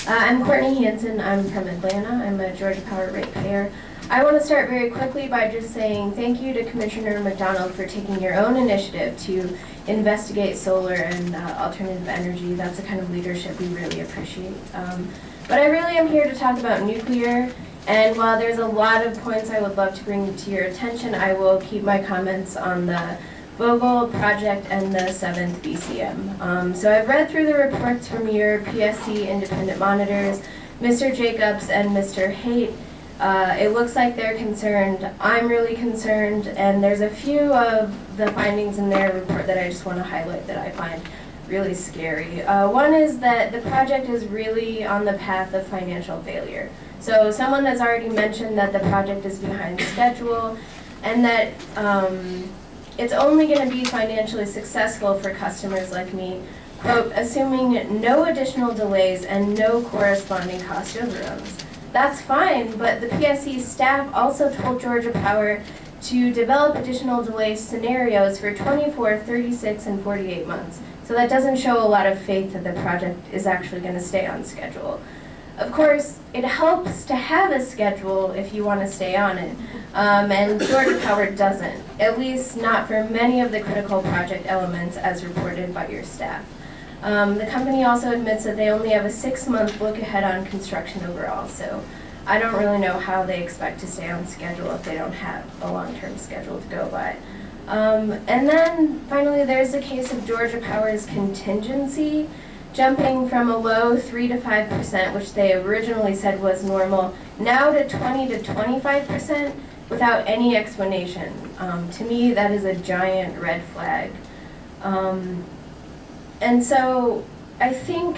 I'm Courtney Hanson. I'm from Atlanta. I'm a Georgia Power ratepayer. I want to start very quickly by just saying thank you to Commissioner McDonald for taking your own initiative to investigate solar and alternative energy. That's the kind of leadership we really appreciate. But I really am here to talk about nuclear, and while there's a lot of points I would love to bring to your attention, I will keep my comments on the Vogtle project and the 7th BCM. So I've read through the reports from your PSC independent monitors, Mr. Jacobs and Mr. Haight. It looks like they're concerned. I'm really concerned, and there's a few of the findings in their report that I just want to highlight that I find really scary. One is that the project is really on the path of financial failure. So someone has already mentioned that the project is behind schedule, and that it's only going to be financially successful for customers like me, quote, assuming no additional delays and no corresponding cost overruns. That's fine, but the PSC staff also told Georgia Power to develop additional delay scenarios for 24, 36, and 48 months. So that doesn't show a lot of faith that the project is actually going to stay on schedule. Of course, it helps to have a schedule if you want to stay on it, and Georgia Power doesn't, at least not for many of the critical project elements as reported by your staff. The company also admits that they only have a 6-month look ahead on construction overall, so I don't really know how they expect to stay on schedule if they don't have a long-term schedule to go by. And then finally, there's the case of Georgia Power's contingency, jumping from a low 3 to 5%, which they originally said was normal, now to 20 to 25% without any explanation. To me, that is a giant red flag. And so I think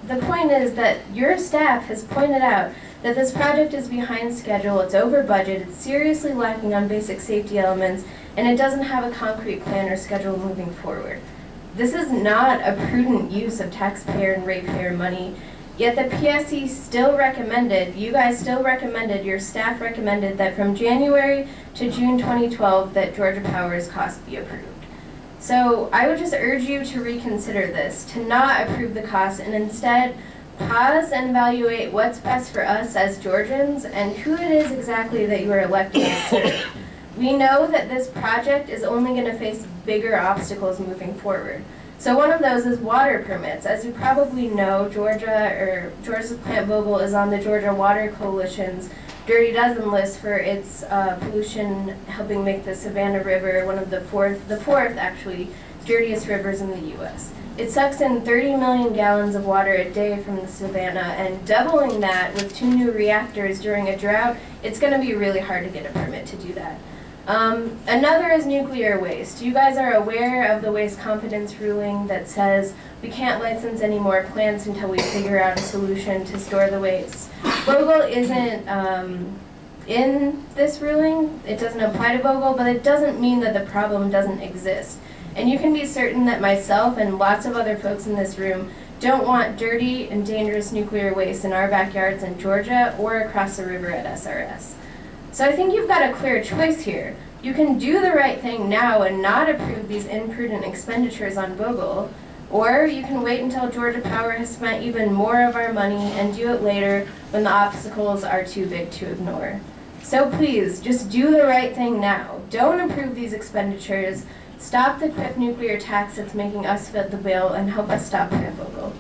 the point is that your staff has pointed out that this project is behind schedule, it's over budget, it's seriously lacking on basic safety elements, and it doesn't have a concrete plan or schedule moving forward. This is not a prudent use of taxpayer and ratepayer money, yet the PSC still recommended, you guys still recommended, your staff recommended that from January to June 2012 that Georgia Power's cost be approved. So I would just urge you to reconsider this, to not approve the cost and instead pause and evaluate what's best for us as Georgians and who it is exactly that you are elected to serve. We know that this project is only going to face bigger obstacles moving forward. So one of those is water permits. As you probably know, Georgia's Plant Vogtle is on the Georgia Water Coalition's Dirty Dozen list for its pollution, helping make the Savannah River one of the fourth actually dirtiest rivers in the U.S. It sucks in 30 million gallons of water a day from the Savannah, and doubling that with 2 new reactors during a drought, it's going to be really hard to get a permit to do that. Another is nuclear waste. You guys are aware of the waste confidence ruling that says we can't license any more plants until we figure out a solution to store the waste. Vogtle isn't in this ruling. It doesn't apply to Vogtle, but it doesn't mean that the problem doesn't exist. And you can be certain that myself and lots of other folks in this room don't want dirty and dangerous nuclear waste in our backyards in Georgia or across the river at SRS. So I think you've got a clear choice here. You can do the right thing now and not approve these imprudent expenditures on Vogtle, or you can wait until Georgia Power has spent even more of our money and do it later when the obstacles are too big to ignore. So please, just do the right thing now. Don't approve these expenditures. Stop the quick nuclear tax that's making us foot the bill and help us stop Plant Vogtle.